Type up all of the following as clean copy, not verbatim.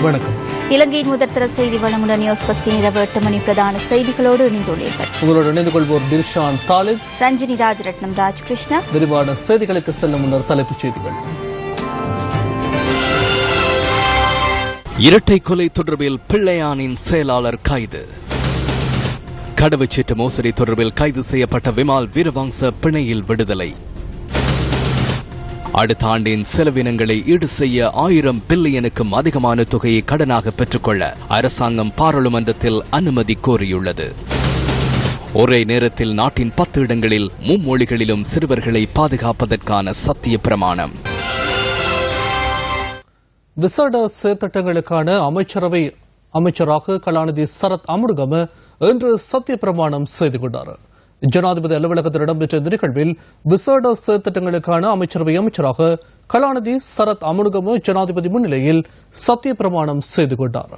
வணக்கம். இலங்கையின் முதற்தர செய்தி வழங்குடன் நியூஸ் ஃபர்ஸ்டின் இரவு 8 மணி பிரதான செய்திகளோடு இணைந்துள்ளீர்கள். உங்களோடு இணைந்து கொள்வோர் தில்ஷான் தாலிப், ரஞ்சினி ராஜரட்னம், ராஜ்கிருஷ்ணா. விரிவான செய்திகளுக்கு செல்லும் முன்னர் தலைப்புச் செய்திகள். இரட்டை கொலை தொடர்பில் பிள்ளையானின் செயலாளர் கைது. கடவுச்சீட்டு மோசடி தொடர்பில் கைது செய்யப்பட்ட விமால் வீரவங்ச பிணையில் விடுதலை. அடுத்த ஆண்டின் செலவினங்களை ஈடு செய்ய 1000 பில்லியனுக்கும் அதிகமான தொகையை கடனாக பெற்றுக்கொள்ள அரசாங்கம் பாராளுமன்றத்தில் அனுமதி கோரியுள்ளது. ஒரே நேரத்தில் நாட்டின் 10 இடங்களில் மும்மொழிகளிலும் சிறுவர்களை பாதுகாப்பதற்கான சத்திய பிரமாணம். விசேட செயற்திட்டங்களுக்கான அமைச்சரவை அமைச்சராக கலாநிதி சரத் அமுருகம இன்று சத்திய பிரமாணம் செய்து கொண்டார். ஜனாதிபதி அலுவலகத்தில் இடம்பெற்ற இந்த நிகழ்வில் விசேட செயற்திட்டங்களுக்கான அமைச்சரவை அமைச்சராக கலாநிதி சரத் அமுருகம ஜனாதிபதி முன்னிலையில் சத்திய பிரமாணம் செய்து கொண்டார்.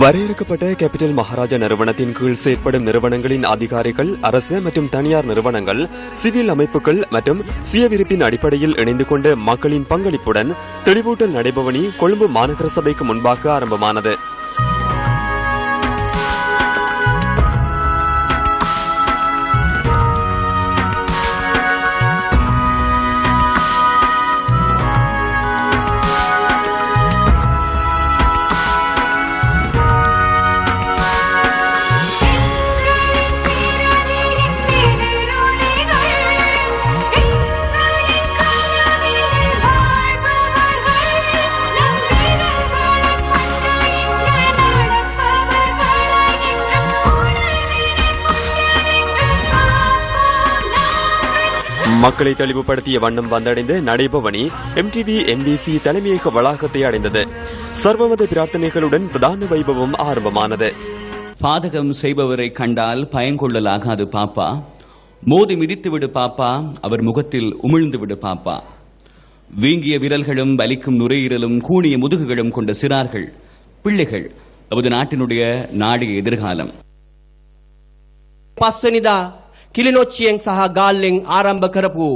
வரையறுக்கப்பட்ட கேபிட்டல் மகாராஜா நிறுவனத்தின் கீழ் செயற்படும் நிறுவனங்களின் அதிகாரிகள், அரசு மற்றும் தனியார் நிறுவனங்கள், சிவில் அமைப்புகள் மற்றும் சுயவிருப்பின் அடிப்படையில் இணைந்து கொண்ட மக்களின் பங்களிப்புடன் தெளிவூட்டல் நடைபவனி கொழும்பு மாநகர சபைக்கு முன்பாக ஆரம்பமானது. மக்களை தெளிவுபடுத்திய வண்ணம் வந்தடைந்த நடைபவனி MTV NBC தலைமையக வளாகத்தை அடைந்தது. சர்வமத பிரார்த்தனைகளுடன் பிரதான வைபவம் ஆரம்பமானது. பாதகம் செய்பவரை கண்டால் பயங்கொள்ளலாகாது பாப்பா, மோதி மிதித்து விடு பாப்பா, அவர் முகத்தில் உமிழ்ந்து விடு பாப்பா. வீங்கிய விரல்களும் வலிக்கும் நுரையீரலும் கூணிய முதுகுகளும் கொண்ட சிறார்கள், பிள்ளைகள் நமது நாட்டினுடைய நாடிய எதிர்காலம். පස්වැනිදා කිලිනොච්චියෙන් සහ ගාල්ලෙන් ආරම්භ කරපු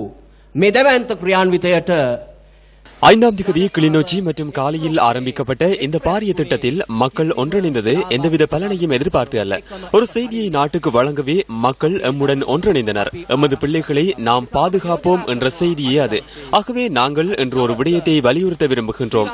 මේ දැවැන්ත ක්‍රියාන්විතයට 5ஆம் தேதி கிளிநொச்சி மற்றும் காலியில் ஆரம்பிக்கப்பட்ட இந்த பாரிய திட்டத்தில் மக்கள் ஒன்றிணைந்தது எந்தவித பலனையும் எதிர்பார்த்து அல்ல. ஒரு செய்தியை நாட்டுக்கு வழங்கவே மக்கள் எம்முடன் ஒன்றிணைந்தனர். எமது பிள்ளைகளை நாம் பாதுகாப்போம் என்ற செய்தியே அது. ஆகவே நாங்கள் இன்று ஒரு விடயத்தை வலியுறுத்த விரும்புகின்றோம்.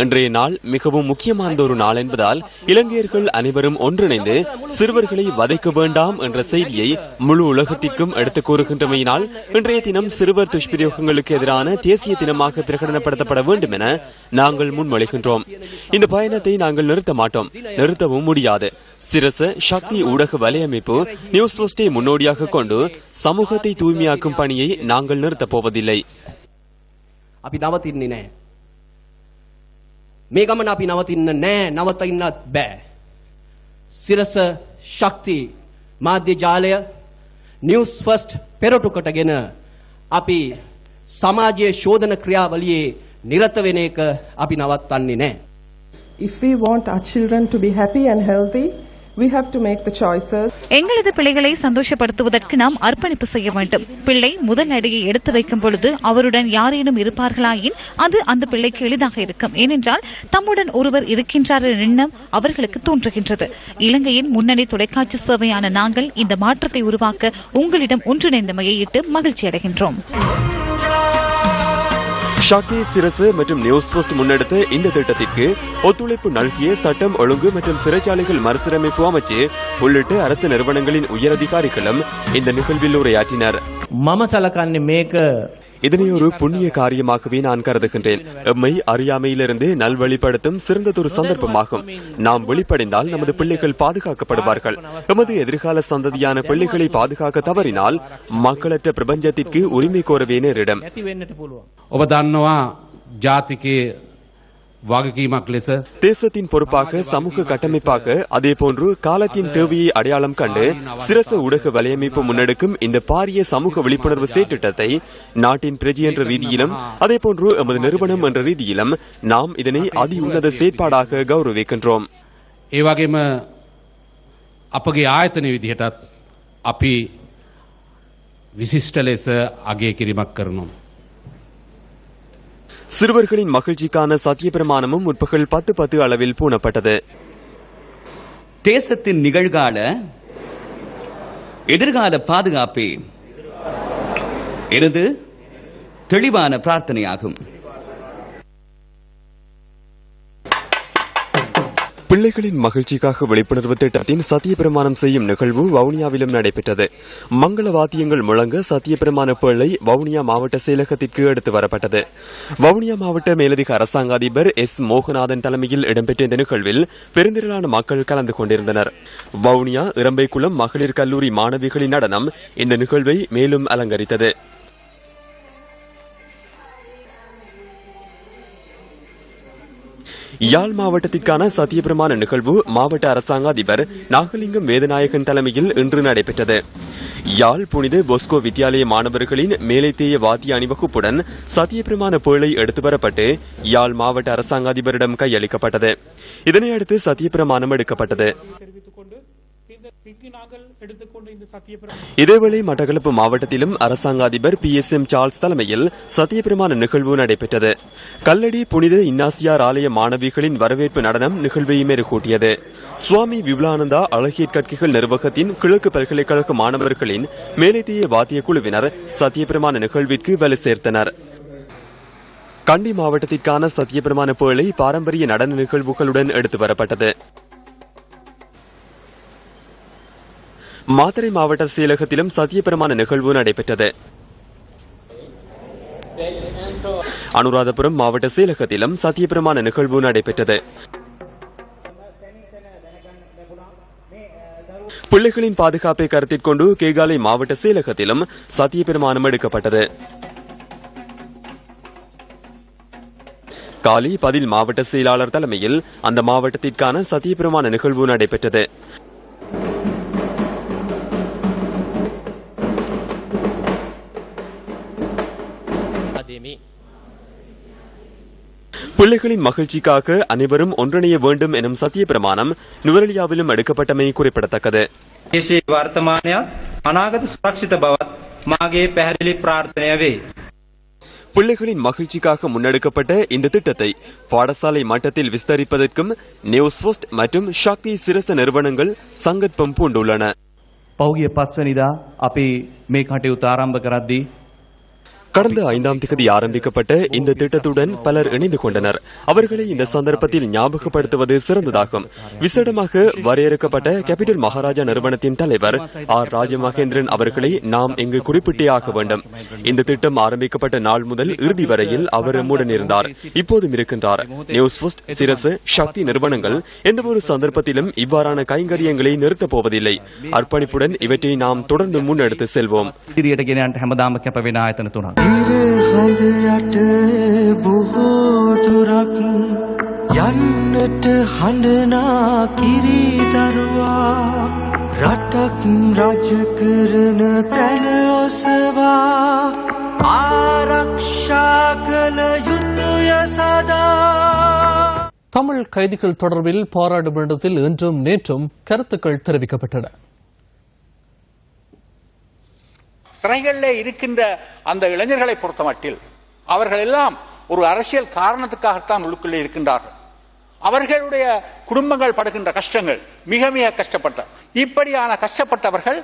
இன்றைய நாள் மிகவும் முக்கியமான ஒரு நாள் என்பதால் இலங்கையர்கள் அனைவரும் ஒன்றிணைந்து சிறுவர்களை வதைக்க வேண்டாம் என்ற செய்தியை முழு உலகத்திற்கும் எடுத்துக் கூறுகின்றமையினால் இன்றைய தினம் சிறுவர் துஷ்பிரயோகங்களுக்கு எதிரான தேசிய தினமாக பிரகடன படுத்தப்பட வேண்டும் என நாங்கள் முன்மொழிகின்றோம். இந்த பயணத்தை நாங்கள் நிறுத்த மாட்டோம், நிறுத்தவும் முடியாது. சிரச சக்தி ஊடக வலையமைப்பு நியூஸ் ஃபர்ஸ்டை முன்னோடியாக கொண்டு சமூகத்தை தூய்மையாக்கும் பணியை நாங்கள் நிறுத்தப் போவதில்லை. අපි නවතින්නේ නැහැ. මේ ගමන අපි නවතින්න නැහැ, නවතින්නත් බෑ. සිරස ශක්ති මාධ්‍ය ජාලය නිවුස් ෆර්ස්ට් පෙරටු කොටගෙන අපි සමාජයේ ශෝධන ක්‍රියාවලියේ නිරත වෙන එක අපි නවත්තන්නේ නැහැ. If we want our children to be happy and healthy, we have to make the choices. எங்களது பிள்ளைகளை சந்தோஷப்படுத்துவதற்கு நாம் அர்ப்பணிப்பு செய்ய வேண்டும். பிள்ளை முதல் அடியை எடுத்து வைக்கும் பொழுது அவருடன் யாரேனும் இருப்பார்களாயின் அது அந்த பிள்ளைக்கு எளிதாக இருக்கும். ஏனென்றால் தம்முடன் ஒருவர் இருக்கின்றார் என்ற எண்ணம் அவர்களுக்கு தோன்றுகின்றது. இலங்கையின் முன்னணி தொலைக்காட்சி சேவையான நாங்கள் இந்த மாற்றத்தை உருவாக்க உங்களிடம் ஒன்றிணைந்தமையை இட்டு மகிழ்ச்சி அடைகின்றோம். ஷாக்கி, சிரசு மற்றும் நியூஸ் போஸ்ட் முன்னெடுத்த இந்த திட்டத்திற்கு ஒத்துழைப்பு நல்கிய சட்டம் ஒழுங்கு மற்றும் சிறைச்சாலைகள் மறுசீரமைப்பு அமைச்சு உள்ளிட்ட அரசு நிறுவனங்களின் உயரதிகாரிகளும் இந்த நிகழ்வில் உரையாற்றினர். இதனை ஒரு புண்ணிய காரியமாகவே நான் கருதுகின்றேன். எம்மை அறியாமையிலிருந்து நல்வழிப்படுத்தும் சிறந்ததொரு சந்தர்ப்பமாகும். நாம் வெளிப்படைந்தால் நமது பிள்ளைகள் பாதுகாக்கப்படுவார்கள். எமது எதிர்கால சந்ததியான பிள்ளைகளை பாதுகாக்க தவறினால் மக்களற்ற பிரபஞ்சத்திற்கு உரிமை கோரவே நேரிடும். ඔබ දන්නවා ජාතිකයේ தேசத்தின் பொறுப்பாக சமூக கட்டமைப்பாக அதேபோன்று காலத்தின் தேவையை அடையாளம் கண்டு சிரச ஊடக வலையமைப்பு முன்னெடுக்கும் இந்த பாரிய சமூக விழிப்புணர்வு செயற்றிட்டத்தை நாட்டின் பிரஜை என்ற ரீதியிலும் அதேபோன்று எமது நிறுவனம் என்ற ரீதியிலும் நாம் இதனை அதி உன்னத செயற்பாடாக கௌரவிக்கின்றோம். අපගේ ආයතන විදිහටත් අපි විශිෂ්ට ලෙස අගය කිරීමක් කරනවා. சிறுவர்களின் மகிழ்ச்சிக்கான சத்திய பிரமாணமும் முற்பகல் 10:10 அளவில் பூணப்பட்டது. தேசத்தின் நிகழ்கால எதிர்கால பாதுகாப்பே எனது தெளிவான பிரார்த்தனையாகும். பிள்ளைகளின் மகிழ்ச்சிக்காக விழிப்புணர்வு திட்டத்தின் சத்திய பிரமாணம் செய்யும் நிகழ்வு வவுனியாவிலும் நடைபெற்றது. மங்கள வாத்தியங்கள் முழங்க சத்திய பிரமாண பேழை வவுனியா மாவட்ட செயலகத்திற்கு எடுத்து வரப்பட்டது. வவுனியா மாவட்ட மேலதிக அரசாங்க அதிபர் எஸ் மோகநாதன் தலைமையில் இடம்பெற்ற இந்த நிகழ்வில் பெருந்திரளான மக்கள் கலந்து கொண்டிருந்தனர். வவுனியா இரம்பைக்குளம் மகளிர் கல்லூரி மாணவிகளின் நடனம் இந்த நிகழ்வை மேலும் அலங்கரித்தது. யாழ் மாவட்டத்திற்கான சத்திய பிரமாண நிகழ்வு மாவட்ட அரசாங்க அதிபர் நாகலிங்கம் வேதநாயகன் தலைமையில் இன்று நடைபெற்றது. யாழ் புனித பொஸ்கோ வித்தியாலய மாணவர்களின் மேலைத்தேய வாத்திய அணிவகுப்புடன் சத்திய பிரமாண பேழை எடுத்து வரப்பட்டு யாழ் மாவட்ட அரசாங்க அதிபரிடம் கையளிக்கப்பட்டது. இதனையடுத்து சத்திய பிரமாணம் எடுக்கப்பட்டது. இதேவேளை மட்டக்களப்பு மாவட்டத்திலும் அரசாங்க அதிபர் PSM சார்ல்ஸ் தலைமையில் சத்திய பிரமாண நிகழ்வு நடைபெற்றது. கல்லடி புனித இன்னாசியார் ஆலய மாணவிகளின் வரவேற்பு நடனம் நிகழ்வை மெருகூட்டியது. சுவாமி விபுலானந்தா அழகிய கற்கைகள் நிர்வாகத்தின் கிழக்கு பல்கலைக்கழக மாணவர்களின் மேலைத்தேய வாத்திய குழுவினர் சத்திய பிரமாண நிகழ்விற்கு வலு சேர்த்தனர். கண்டி மாவட்டத்திற்கான சத்திய பிரமாண பேழை பாரம்பரிய நடன நிகழ்வுகளுடன் எடுத்து வரப்பட்டது. மாத்தறை மாவட்ட செயலகத்திலும் சத்திய பிரமாண நிகழ்வு நடைபெற்றது. அனுராதபுரம் மாவட்ட செயலகத்திலும் சத்திய பிரமாண நிகழ்வு நடைபெற்றது. பிள்ளைகளின் பாதுகாப்பை கருத்தில் கொண்டு கேகாலை மாவட்ட செயலகத்திலும் சத்திய பிரமாணம் எடுக்கப்பட்டது. காலி பதில் மாவட்ட செயலாளர் தலைமையில் அந்த மாவட்டத்திற்கான சத்திய பிரமாண நிகழ்வு நடைபெற்றது. பிள்ளைகளின் மகிழ்ச்சிக்காக அனைவரும் ஒன்றிணைய வேண்டும் எனும் சத்திய பிரமாணம் நுவரெலியாவிலும் எடுக்கப்பட்டமை குறிப்பிடத்தக்கது. பிள்ளைகளின் மகிழ்ச்சிக்காக முன்னெடுக்கப்பட்ட இந்த திட்டத்தை பாடசாலை மட்டத்தில் விஸ்தரிப்பதற்கும் நியூஸ் ஃபர்ஸ்ட் மற்றும் சக்தி சிரச நிறுவனங்கள் சங்கற்பம் பூண்டுள்ளன. පෞගිය 5 වෙනිදා අපි මේ කටයුතු ආරම්භ කරද්දී கடந்த 5ஆம் தேதி ஆரம்பிக்கப்பட்ட இந்த திட்டத்துடன் பலர் இணைந்து கொண்டனர். அவர்களை இந்த சந்தர்ப்பத்தில் ஞாபகப்படுத்துவது சிறந்ததாகும். விசேடமாக வரையறுக்கப்பட்ட கேபிட்டல் மகாராஜா நிறுவனத்தின் தலைவர் ஆர் ராஜமகேந்திரன் அவர்களை நாம் இங்கு குறிப்பிட்டே ஆக வேண்டும். இந்த திட்டம் ஆரம்பிக்கப்பட்ட நாள் முதல் இறுதி வரையில் அவர் நம்முடன் இருந்தார், இப்போதும் இருக்கின்றார். நியூஸ் ஃபர்ஸ்ட், சிரசு, சக்தி நிறுவனங்கள் எந்தவொரு சந்தர்ப்பத்திலும் இவ்வாறான கைங்கரியங்களை நிறுத்தப் போவதில்லை. அர்ப்பணிப்புடன் இவற்றை நாம் தொடர்ந்து முன்னெடுத்து செல்வோம். ඉරහඳ යට බොහෝ දුරක් යන්නට හඬනා කිරි දරුවා රටක් රජ කරන තැන ඔසවා ආරක්ෂා කළ යුතුය සදා. தமிழ் கைதிகள் தொடர்பில் பாராளுமன்றத்தில் இன்றும் நேற்றும் கருத்துக்கள் தெரிவிக்கப்பட்டன. சிறைகளில் இருக்கின்ற அந்த இளைஞர்களை பொறுத்தமட்டில் அவர்கள் எல்லாம் ஒரு அரசியல் காரணத்துக்காகத்தான் உள்ளுக்குள்ளே இருக்கின்றார்கள். அவர்களுடைய குடும்பங்கள் படுகின்ற கஷ்டங்கள் மிக மிக கஷ்டப்பட்ட இப்படியான கஷ்டப்பட்டவர்கள்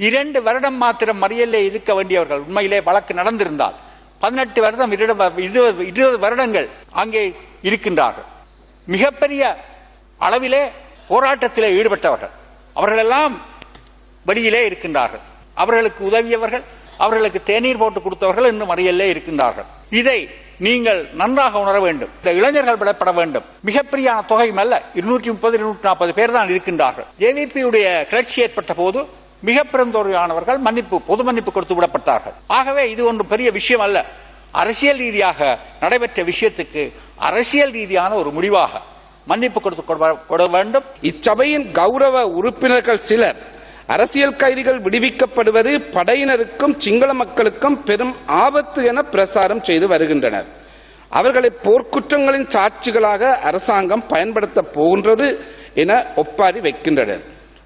2 வருடம் மாத்திரம் மறியலிலே இருக்க வேண்டியவர்கள். உண்மையிலே வழக்கு நடந்திருந்தால் 18 வருடம் 20 வருடங்கள் அங்கே இருக்கின்றார்கள். மிகப்பெரிய அளவிலே போராட்டத்திலே ஈடுபட்டவர்கள் அவர்கள் எல்லாம் வெளியிலே இருக்கின்றார்கள். அவர்களுக்கு உதவியவர்கள், அவர்களுக்கு தேநீர் போட்டு கொடுத்தவர்கள் இன்னும் மறியலே இருக்கின்றார்கள். இதை நீங்கள் நன்றாக உணர வேண்டும். இந்த இளைஞர்கள் விடப்பட வேண்டும். மிகப்பெரிய தொகையும் அல்ல, 230-240 பேர் தான் இருக்கின்றார்கள். ஜேவிபியுடைய கிளர்ச்சி ஏற்பட்ட போது மிக பெருந்தொகையானவர்கள் பொது மன்னிப்பு கொடுத்து விடப்பட்டார்கள். ஆகவே இது ஒன்று பெரிய விஷயம் அல்ல. அரசியல் ரீதியாக நடைபெற்ற விஷயத்துக்கு அரசியல் ரீதியான ஒரு முடிவாக மன்னிப்பு கொடுக்க வேண்டும். இச்சபையின் கௌரவ உறுப்பினர்கள் சிலர் அரசியல் கைதிகள் விடுவிக்கப்படுவது படையினருக்கும் சிங்கள மக்களுக்கும் பெரும் ஆபத்து என பிரசாரம் செய்து வருகின்றனர். அவர்களை போர்க்குற்றங்களின் சாட்சிகளாக அரசாங்கம் பயன்படுத்த போகின்றது என ஒப்பாரி வைக்கின்றனர்.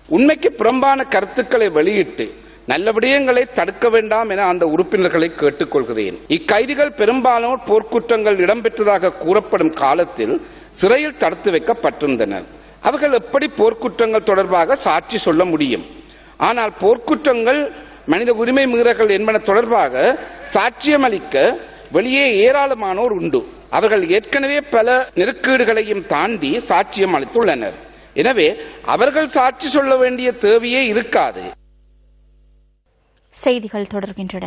உண்மைக்கு புறம்பான கருத்துக்களை வெளியிட்டு நல்ல விடயங்களை தடுக்க வேண்டாம் என அந்த உறுப்பினர்களை கேட்டுக்கொள்கிறேன். இக்கைதிகள் பெரும்பாலானோர் போர்க்குற்றங்கள் இடம்பெற்றதாக கூறப்படும் காலத்தில் சிறையில் தடுத்து வைக்கப்பட்டிருந்தனர். அவர்கள் எப்படி போர்க்குற்றங்கள் தொடர்பாக சாட்சி சொல்ல முடியும்? ஆனால் போர்க்குற்றங்கள் மனித உரிமை மீறல்கள் என்பன தொடர்பாக சாட்சியம் அளிக்க வெளியே ஏராளமானோர் உண்டு. அவர்கள் ஏற்கனவே பல நெருக்கீடுகளையும் தாண்டி சாட்சியம் அளித்துள்ளனர். எனவே அவர்கள் சாட்சி சொல்ல வேண்டிய தேவையே இருக்காது. செய்திகள் தொடர்கின்றன.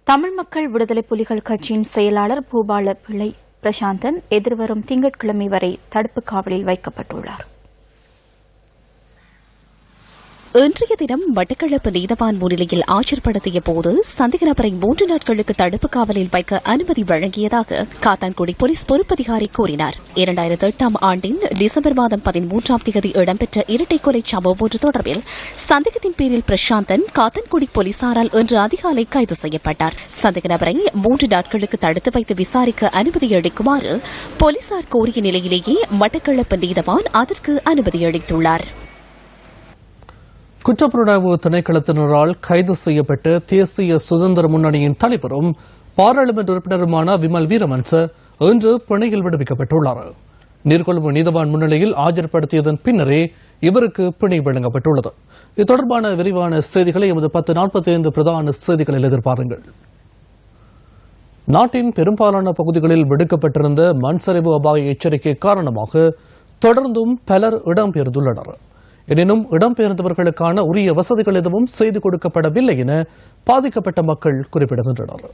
தமிழ் மக்கள் விடுதலை புலிகள் கட்சியின் செயலாளர் பூபால பிள்ளை பிரசாந்தன் எதிர்வரும் திங்கட்கிழமை வரை தடுப்பு காவலில் வைக்கப்பட்டுள்ளார். இன்றைய தினம் மட்டக்களப்பு நீதவான் முன்னிலையில் ஆஜர்படுத்திய போது சந்தேக நபரை 3 நாட்களுக்கு தடுப்பு காவலில் வைக்க அனுமதி வழங்கியதாக காத்தான்குடி போலீஸ் பொறுப்பதிகாரி கூறினார். 2008 ஆண்டின் டிசம்பர் மாதம் 13ஆம் தேதி இடம்பெற்ற இரட்டை கொலை சம்பவம் ஒன்று தொடர்பில் சந்தேகத்தின் பேரில் பிரசாந்தன் காத்தான்குடி போலீசாரால் இன்று அதிகாலை கைது செய்யப்பட்டார். சந்தேக நபரை 3 நாட்களுக்கு தடுத்து வைத்து விசாரிக்க அனுமதி அளிக்குமாறு போலீசார் கோரிய நிலையிலேயே மட்டக்களப்பு நீதவான் அதற்கு அனுமதி அளித்துள்ளார். குற்றப்புலனாய்வு திணைக்களத்தினரால் கைது செய்யப்பட்ட தேசிய சுதந்திர முன்னணியின் தலைவரும் பாராளுமன்ற உறுப்பினருமான விமல் வீரவன்ச இன்று பிணையில் விடுவிக்கப்பட்டுள்ளார். நீர்கொழும்பு நீதவான் முன்னிலையில் ஆஜர்படுத்தியதன் பின்னரே இவருக்கு பிணை வழங்கப்பட்டுள்ளது. இது தொடர்பான விரிவான செய்திகளை எமது 10:45 பிரதான செய்திகளில் எதிர்பாருங்கள். நாட்டின் பெரும்பாலான பகுதிகளில் விடுக்கப்பட்டிருந்த மண்சரிவு அபாய எச்சரிக்கை காரணமாக தொடர்ந்தும் பலர் இடம்பெயர்ந்துள்ளனர். எனினும் இடம்பெயர்ந்தவர்களுக்கான உரிய வசதிகள் எதுவும் செய்து கொடுக்கப்படவில்லை என பாதிக்கப்பட்ட மக்கள் குறிப்பிடுகின்றனர்.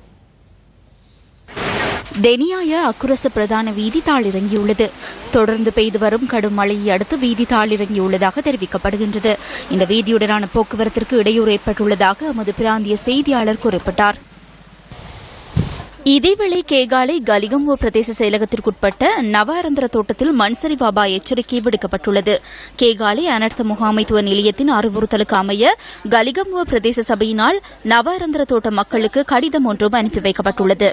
தெனியாய அக்குரச பிரதான வீதி தாளிறங்கியுள்ளது. தொடர்ந்து பெய்து வரும் கடும் மழையை அடுத்து வீதி தாளிறங்கியுள்ளதாக தெரிவிக்கப்படுகின்றது. இந்த வீதியுடனான போக்குவரத்திற்கு இடையூறு ஏற்பட்டுள்ளதாக எமது பிராந்திய செய்தியாளர் குறிப்பிட்டார். இதேவேளை கேகாலை கலிகம்புவ பிரதேச செயலகத்திற்குட்பட்ட நவாரந்திர தோட்டத்தில் மண்சரிவு அபாய எச்சரிக்கை விடுக்கப்பட்டுள்ளது. கேகாலை அனர்த்த முகாமைத்துவ நிலையத்தின் அறிவுறுத்தலுக்கு அமைய கலிகம்புவ பிரதேச சபையினால் நவாரந்திர தோட்ட மக்களுக்கு கடிதம் ஒன்றும் அனுப்பி வைக்கப்பட்டுள்ளது.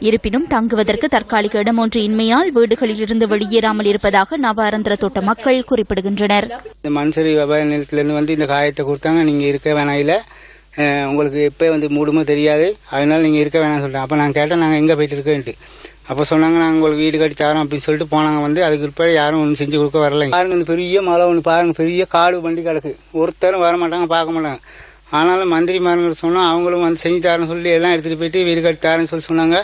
இருப்பினும் தங்குவதற்கு தற்காலிக இடம் ஒன்று இன்மையால் வீடுகளில் இருந்து வெளியேறாமல் இருப்பதாக நவாரந்திர தோட்ட மக்கள் குறிப்பிடுகின்றனர். மண்சரிவு அபாய நிலையத்திலிருந்து இந்த காயத்தை கொடுத்தாங்க, நீங்க இருக்க வேணாம், உங்களுக்கு எப்போ மூடுமோ தெரியாது, அதனால நீங்கள் இருக்க வேணாம்னு சொல்லிட்டேன். அப்போ நான் கேட்டேன், நாங்கள் எங்கே போயிட்டு இருக்கேன்ட்டு. அப்போ சொன்னாங்க, நாங்கள் உங்களுக்கு வீடு கட்டி தரோம் அப்படின்னு சொல்லிட்டு போனாங்க. அதுக்கு பிற்பாடு யாரும் ஒன்றும் செஞ்சு கொடுக்க வரல. பாருங்க, இந்த பெரிய மலை ஒன்று பாருங்க, பெரிய காடு வண்டி கிடக்கு, ஒருத்தரும் வர மாட்டாங்க, பார்க்க மாட்டாங்க. ஆனாலும் மந்திரிமாருங்க சொன்னால் அவங்களும் செஞ்சு தரேன்னு சொல்லி எல்லாம் எடுத்துகிட்டு போயிட்டு வீடு கட்டி தரேன்னு சொல்லி சொன்னாங்க.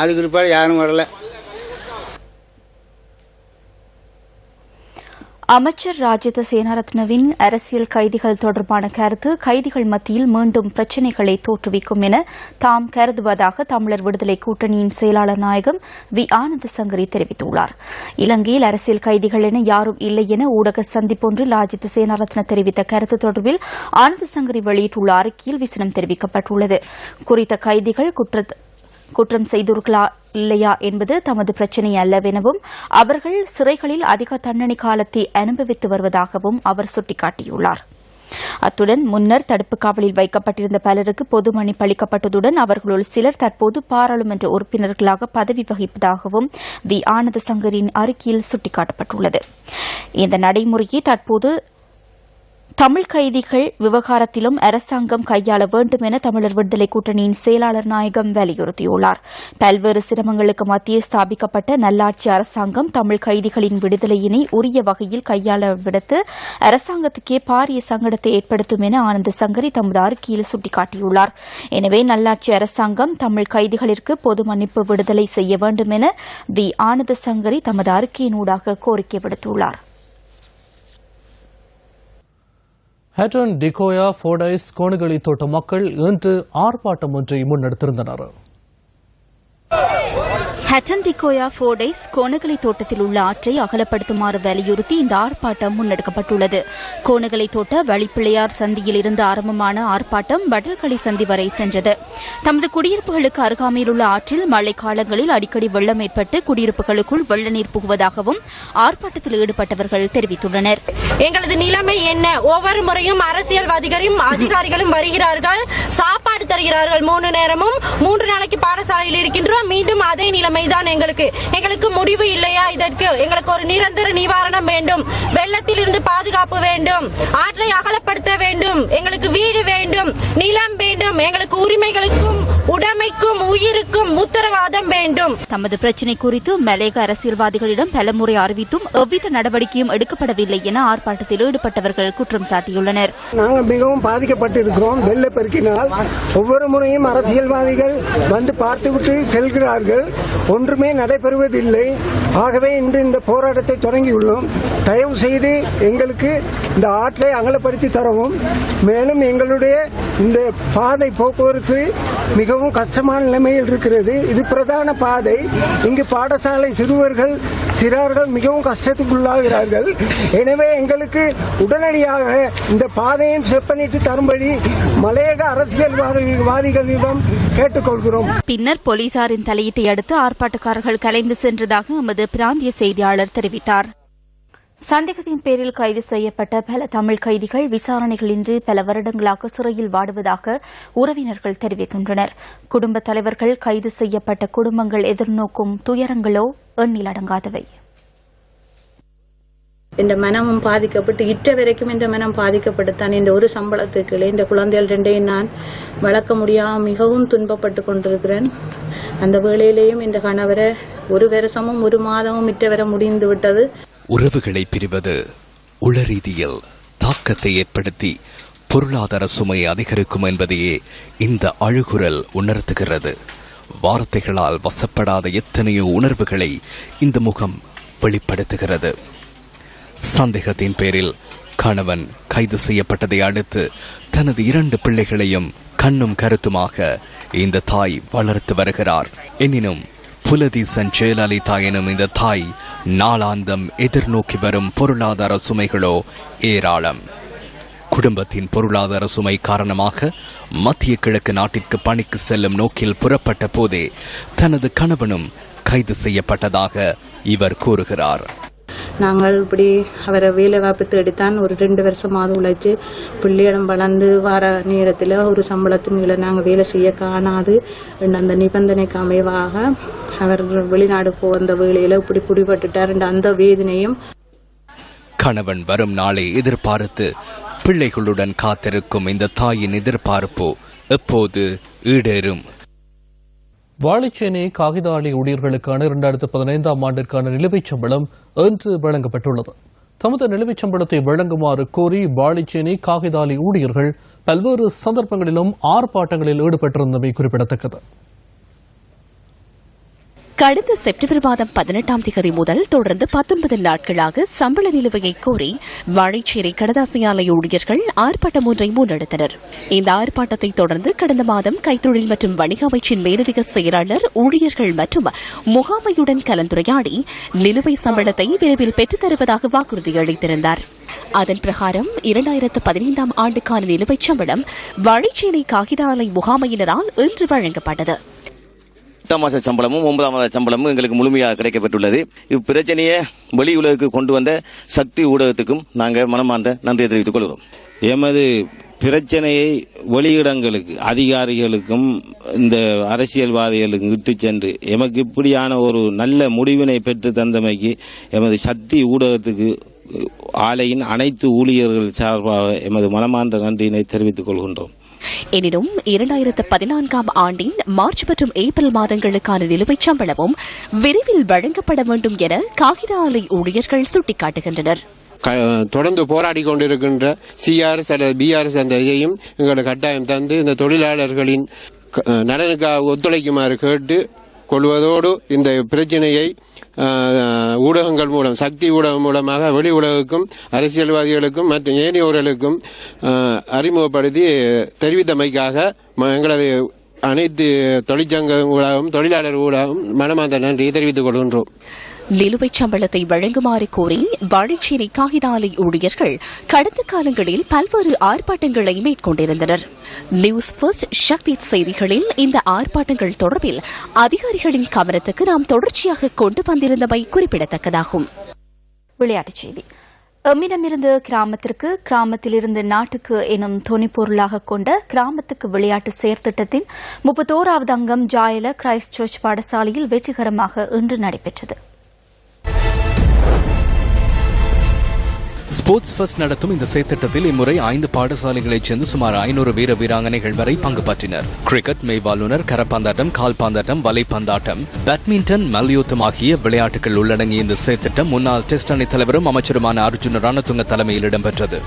அதுக்கு பிற்பாடு யாரும் வரல. அமைச்சர் ராஜித சேனாரத்னவின் அரசியல் கைதிகள் தொடர்பான கருத்து கைதிகள் மத்தியில் மீண்டும் பிரச்சினைகளை தோற்றுவிக்கும் என தாம் கருதுவதாக தமிழர் விடுதலை கூட்டணியின் செயலாளர் நாயகம் வி ஆனந்த சங்கரி தெரிவித்துள்ளார். இலங்கையில் அரசியல் கைதிகள் என யாரும் இல்லை என ஊடக சந்திப்பொன்றில் ராஜித சேனாரத்ன தெரிவித்த கருத்து தொடர்பில் ஆனந்த சங்கரி வெளியிட்டுள்ள அறிக்கையில் விசனம் தெரிவிக்கப்பட்டுள்ளது. குறித்த கைதிகள் குற்றம் செய்தோர்களா இல்லையா என்பது தமது பிரச்சினை அல்லவெனவும் அவர்கள் சிறைகளில் அதிக தண்டனை காலத்தை அனுபவித்து வருவதாகவும் அவர் சுட்டிக்காட்டியுள்ளார். அத்துடன் முன்னர் தடுப்பு காவலில் வைக்கப்பட்டிருந்த பலருக்கு பொது மன்னிப்பு அளிக்கப்பட்டதுடன் அவர்களுள் சிலர் தற்போது பாராளுமன்ற உறுப்பினர்களாக பதவி வகிப்பதாகவும் வி ஆனந்த சங்கரின் அறிக்கையில் சுட்டிக்காட்டப்பட்டுள்ளது. இந்த நடைமுறையை தற்போது தமிழ் கைதிகள் விவகாரத்திலும் அரசாங்கம் கையாள வேண்டும் என தமிழர் விடுதலை கூட்டணியின் செயலாளர் நாயகம் வலியுறுத்தியுள்ளார். பல்வேறு சிரமங்களுக்கு மத்தியில் ஸ்தாபிக்கப்பட்ட நல்லாட்சி அரசாங்கம் தமிழ் கைதிகளின் விடுதலையினை உரிய வகையில் கையாள விடுத்து அரசாங்கத்துக்கே பாரிய சங்கடத்தை ஏற்படுத்தும் என ஆனந்த சங்கரி தமது அறிக்கையில் சுட்டிக்காட்டியுள்ளார். எனவே நல்லாட்சி அரசாங்கம் தமிழ் கைதிகளிற்கு பொது மன்னிப்பு விடுதலை செய்ய வேண்டும் என வி ஆனந்த சங்கரி தமது அறிக்கையினூடாக கோரிக்கை விடுத்துள்ளார். ஹேட்டன் டிகோயா ஃபோர்டைஸ் கோணகளி தோட்ட மக்கள் இன்று ஆர்ப்பாட்டம் ஒன்றை முன்னெடுத்திருந்தனர். ஹட்டன் டிகோயா ஃபோர்டைஸ் கோணகலை தோட்டத்தில் உள்ள ஆற்றை அகலப்படுத்துமாறு வலியுறுத்தி இந்த ஆர்ப்பாட்டம் முன்னெடுக்கப்பட்டுள்ளது. கோணகலை தோட்ட வழிப்பிள்ளையார் சந்தியில் இருந்து ஆரம்பமான ஆர்ப்பாட்டம் வடல்களை சந்தி வரை சென்றது. தமது குடியிருப்புகளுக்கு அருகாமையில் உள்ள ஆற்றில் மழைக்காலங்களில் அடிக்கடி வெள்ளம் ஏற்பட்டு குடியிருப்புகளுக்குள் வெள்ள நீர் புகுவதாகவும் ஆர்ப்பாட்டத்தில் ஈடுபட்டவர்கள் தெரிவித்துள்ளனர். எங்களது நிலைமை என்ன? ஒவ்வொரு முறையும் அரசியல்வாதிகளும் அதிகாரிகளும் வருகிறார்கள், சாப்பாடு தருகிறார்கள். 3 நேரமும் 3 நாளைக்கு பாடசாலையில் இருக்கின்றோம். மீண்டும் அதே நிலைமை தான் எங்களுக்கு முடிவு இல்லையா? இதற்கு எங்களுக்கு ஒரு நிரந்தர நிவாரணம் வேண்டும், வெள்ளத்தில் இருந்து பாதுகாப்பு வேண்டும், ஆற்றை அகலப்படுத்த வேண்டும், எங்களுக்கு வீடு வேண்டும், நிலம் வேண்டும், எங்களுக்கு உரிமைகளுக்கும் உடைமைக்கும் உயிருக்கும் உத்தரவாதம் வேண்டும். தமது பிரச்சினை குறித்து மலேக அரசியல்வாதிகளிடம் பலமுறை அறிவித்தும் எவ்வித நடவடிக்கையும் எடுக்கப்படவில்லை என ஆர்ப்பாட்டத்தில் ஈடுபட்டவர்கள் குற்றம் சாட்டியுள்ளனர். நாங்கள் மிகவும் பாதிக்கப்பட்டிருக்கிறோம். வெள்ளப்பெருக்கினால் ஒவ்வொரு முறையும் அரசியல்வாதிகள் வந்து பார்த்துவிட்டு செல்கிறார்கள், ஒன்றுமே நடைபெறுவதில்லை. ஆகவே இன்று இந்த போராட்டத்தை தொடங்கியுள்ளோம். தயவு செய்து எங்களுக்கு இந்த ஆற்றை அகலப்படுத்தி தரவும், மேலும் எங்களுடைய இந்த பாதை போக்குவரத்து மிகவும் கஷ்டமான நிலைமையில் இருக்கிறது. இது பிரதான பாதை. இங்கு பாடசாலை சிறார்கள் மிகவும் கஷ்டத்துக்குள்ளாகிறார்கள். எனவே எங்களுக்கு உடனடியாக இந்த பாதையும் செப்பனிட்டு தரும்படி மலையக அரசியல்வாதிகளிடம் கேட்டுக்கொள்கிறோம். பின்னர் போலீசாரின் தலையீட்டை அடுத்து ஆர்ப்பாட்டக்காரர்கள் கலைந்து சென்றதாக எமது பிராந்திய செய்தியாளர் தெரிவித்தார். சந்தேகத்தின் பேரில் கைது செய்யப்பட்ட பல தமிழ் கைதிகள் விசாரணைகளின்றி பல வருடங்களாக சிறையில் வாடுவதாக உறவினர்கள் தெரிவிக்கின்றனர். குடும்ப தலைவர்கள் கைது செய்யப்பட்ட குடும்பங்கள் எதிர்நோக்கும் துயரங்களோ எண்ணில் அடங்காதவை. இந்த மனமும் பாதிக்கப்பட்டு இற்ற வரைக்கும் இந்த மனம் பாதிக்கப்பட்டுத்தான் இந்த ஒரு சம்பளத்துக்கு இந்த குழந்தைகள் 2ஐயும் நான் வளர்க்க முடியாமல் மிகவும் துன்பப்பட்டு கொண்டிருக்கிறேன். அந்த வேளையிலேயும் இந்த கணவரை 1 வருஷமும் 1 மாதமும் இற்ற வர முடிந்து விட்டது. உறவுகளை பிரிவது உளரீதியில் தாக்கத்தை ஏற்படுத்தி பொருளாதார சுமை அதிகரிக்கும் என்பதையே இந்த அழுகுரல் உணர்த்துகிறது. வார்த்தைகளால் வசப்படாத எத்தனையோ உணர்வுகளை இந்த முகம் வெளிப்படுத்துகிறது. சந்தேகத்தின் பேரில் கணவன் கைது செய்யப்பட்டதை அடுத்து தனது 2 பிள்ளைகளையும் கண்ணும் கருத்துமாக இந்த தாய் வளர்த்து வருகிறார். எனினும் புலதீசன் ஜெயலலிதா எனும் இந்த தாய் நாளாந்தம் எதிர்நோக்கி வரும் பொருளாதார சுமைகளோ ஏராளம். குடும்பத்தின் பொருளாதார சுமை காரணமாக மத்திய கிழக்கு நாட்டிற்கு பணிக்கு செல்லும் நோக்கில் புறப்பட்ட போதே தனது கணவனும் கைது செய்யப்பட்டதாக இவர் கூறுகிறார். நாங்கள் இப்படி அவரை வேலை வாய்ப்பு தேடித்தான் ஒரு 2 வருஷமாவது உழைச்சு பிள்ளையிடம் வளர்ந்து வர நேரத்தில் ஒரு சம்பளத்தின் மேலே நாங்கள் வேலை செய்ய காணாது அந்த நிபந்தனைக்கு அமைவாக அவர் வெளிநாடு போகிற வேலையில இப்படி குடிபட்டுட்டார். அந்த வேதனையும் கணவன் வரும் நாளை எதிர்பார்த்து பிள்ளைகளுடன் காத்திருக்கும் இந்த தாயின் எதிர்பார்ப்பு எப்போது ஈடேறும்? வாழைச்சேனை காகிதாளி ஊழியர்களுக்கான 2015ஆம் ஆண்டிற்கான நிலுவைச் சம்பளம் இன்று வழங்கப்பட்டுள்ளது. தமது நிலுவைச் சம்பளத்தை வழங்குமாறு கோரி வாழைச்சேனை காகிதாளி ஊழியர்கள் பல்வேறு சந்தர்ப்பங்களிலும் ஆர்ப்பாட்டங்களில் ஈடுபட்டிருந்தமை குறிப்பிடத்தக்கது. கடந்த செப்டம்பர் மாதம் 18ஆம் தேதி முதல் தொடர்ந்து 19 நாட்களாக சம்பள நிலுவையை கோரி வாழைச்சேனை கடதாசி ஆலை ஊழியர்கள் ஆர்ப்பாட்டம் ஒன்றை முன்னெடுத்தனர். இந்த ஆர்ப்பாட்டத்தை தொடர்ந்து கடந்த மாதம் கைத்தொழில் மற்றும் வணிக அமைச்சின் மேலதிக செயலாளர் ஊழியர்கள் மற்றும் முகாமையுடன் கலந்துரையாடி நிலுவை சம்பளத்தை விரைவில் பெற்றுத் தருவதாக வாக்குறுதி அளித்திருந்தார். அதன் பிரகாரம் 2015ஆம் ஆண்டுக்கான நிலுவைச் சம்பளம் வாழைச்சேனை காகித ஆலை முகாமையினரால் இன்று வழங்கப்பட்டது. 8ஆம் மாத சம்பளமும் 9ஆம் மாத சம்பளமும் எங்களுக்கு முழுமையாக கிடைக்கப்பட்டுள்ளது. இப்பிரச்சனையை வெளி உலகுக்கு கொண்டு வந்த சக்தி ஊடகத்துக்கும் நாங்கள் மனமார்ந்த நன்றியை தெரிவித்துக் கொள்கிறோம். எமது பிரச்சனையை வெளியிடங்களுக்கு அதிகாரிகளுக்கும் இந்த அரசியல்வாதிகளுக்கும் இட்டு சென்று எமக்கு இப்படியான ஒரு நல்ல முடிவினை பெற்று தந்தமைக்கு எமது சக்தி ஊடகத்துக்கு ஆலையின் அனைத்து ஊழியர்கள் சார்பாக எமது மனமார்ந்த நன்றியினை தெரிவித்துக் கொள்கின்றோம். எனினும் 2014ஆம் ஆண்டின் மார்ச் மற்றும் ஏப்ரல் மாதங்களுக்கான நிலுவைச் சம்பளமும் விரைவில் வழங்கப்பட வேண்டும் என காகித ஆலை ஊழியர்கள் சுட்டிக்காட்டுகின்றனர். தொடர்ந்து போராடி கொண்டிருக்கின்ற சிஆர்எஸ் அல்லது பிஆர்எஸ் அந்த இதையும் எங்களுக்கு கட்டாயம் தந்து இந்த தொழிலாளர்களின் நலனுக்காக ஒத்துழைக்குமாறு கேட்டு கொள்வதோடு இந்த பிரச்சனையை ஊடகங்கள் மூலம் சக்தி ஊடகம் மூலமாக வெளி உலகுக்கும் அரசியல்வாதிகளுக்கும் மற்றும் ஏனையோர்களுக்கும் அறிமுகப்படுத்தி தெரிவித்தமைக்காக எங்களது அனைத்து தொழிற்சங்கங்களாகவும் தொழிலாளர் ஊடாகவும் மனமார்ந்த நன்றியை தெரிவித்துக் கொள்கின்றோம். நிலுவைச் சம்பளத்தை வழங்குமாறு கோரி வாழைச்சேரி காகித ஆலை ஊழியர்கள் கடந்த காலங்களில் பல்வேறு ஆர்ப்பாட்டங்களை மேற்கொண்டிருந்தனர். நியூஸ் ஃபர்ஸ்ட் சக்தி செய்திகளில் இந்த ஆர்ப்பாட்டங்கள் தொடர்பில் அதிகாரிகளின் கவனத்துக்கு நாம் தொடர்ச்சியாக கொண்டு வந்திருந்தமை குறிப்பிடத்தக்கதாகும். விளையாட்டுச் செய்தி. எம்மிடமிருந்து கிராமத்திற்கு, கிராமத்திலிருந்து நாட்டுக்கு எனும் தொனிப்பொருளாக கொண்ட கிராமத்துக்கு விளையாட்டு செயற்திட்டத்தின் 31வது அங்கம் ஜாயல கிரைஸ்ட் சர்ச் பாடசாலையில் வெற்றிகரமாக இன்று நடைபெற்றது. ஸ்போர்ட்ஸ் ஃபர்ஸ்ட் நடத்தும் இந்த செயற்திட்டத்தில் இம்முறை 5 பாடசாலைகளைச் சேர்ந்து சுமார் 500 வீர வீராங்கனைகள் வரை பங்கு பற்றினர். கிரிக்கெட், மெய்வாலுனர், கரப்பந்தாட்டம், கால்பந்தாட்டம், வலைப்பந்தாட்டம், பேட்மிண்டன், மல்யுத்தம் ஆகிய விளையாட்டுகள் உள்ளடங்கிய இந்த செயற்திட்டம் முன்னாள் டெஸ்ட் அணி தலைவரும் அமைச்சருமான அர்ஜுன ரணதுங்க தலைமையில் இடம்பெற்றது.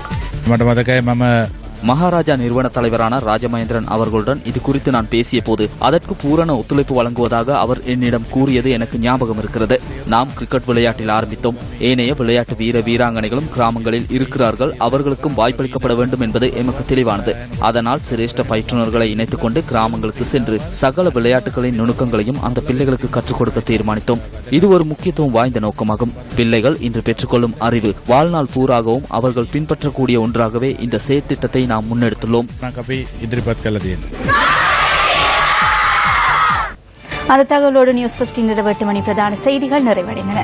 மகாராஜா நிறுவன தலைவரான ராஜமகேந்திரன் அவர்களுடன் இது குறித்து நான் பேசிய போது அதற்கு பூரண ஒத்துழைப்பு வழங்குவதாக அவர் என்னிடம் கூறியது எனக்கு ஞாபகம் இருக்கிறது. நாம் கிரிக்கெட் விளையாட்டில் ஆரம்பித்தோம். ஏனைய விளையாட்டு வீர வீராங்கனைகளும் கிராமங்களில் இருக்கிறார்கள். அவர்களுக்கும் வாய்ப்பளிக்கப்பட வேண்டும் என்பது எமக்கு தெளிவானது. அதனால் சிரேஷ்ட பயிற்றுநர்களை இணைத்துக் கொண்டு கிராமங்களுக்கு சென்று சகல விளையாட்டுகளின் நுணுக்கங்களையும் அந்த பிள்ளைகளுக்கு கற்றுக் கொடுக்க தீர்மானித்தோம். இது ஒரு முக்கியத்துவம் வாய்ந்த நோக்கமாகும். பிள்ளைகள் இன்று பெற்றுக்கொள்ளும் அறிவு வாழ்நாள் பூராகவும் அவர்கள் பின்பற்றக்கூடிய ஒன்றாகவே இந்த செயற்திட்டத்தை நாம் முன்னெடுத்துள்ளோம். அந்த தகவலோடு நியூஸ் 15 பிரதான செய்திகள் நிறைவடைந்தன.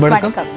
வணக்கம்.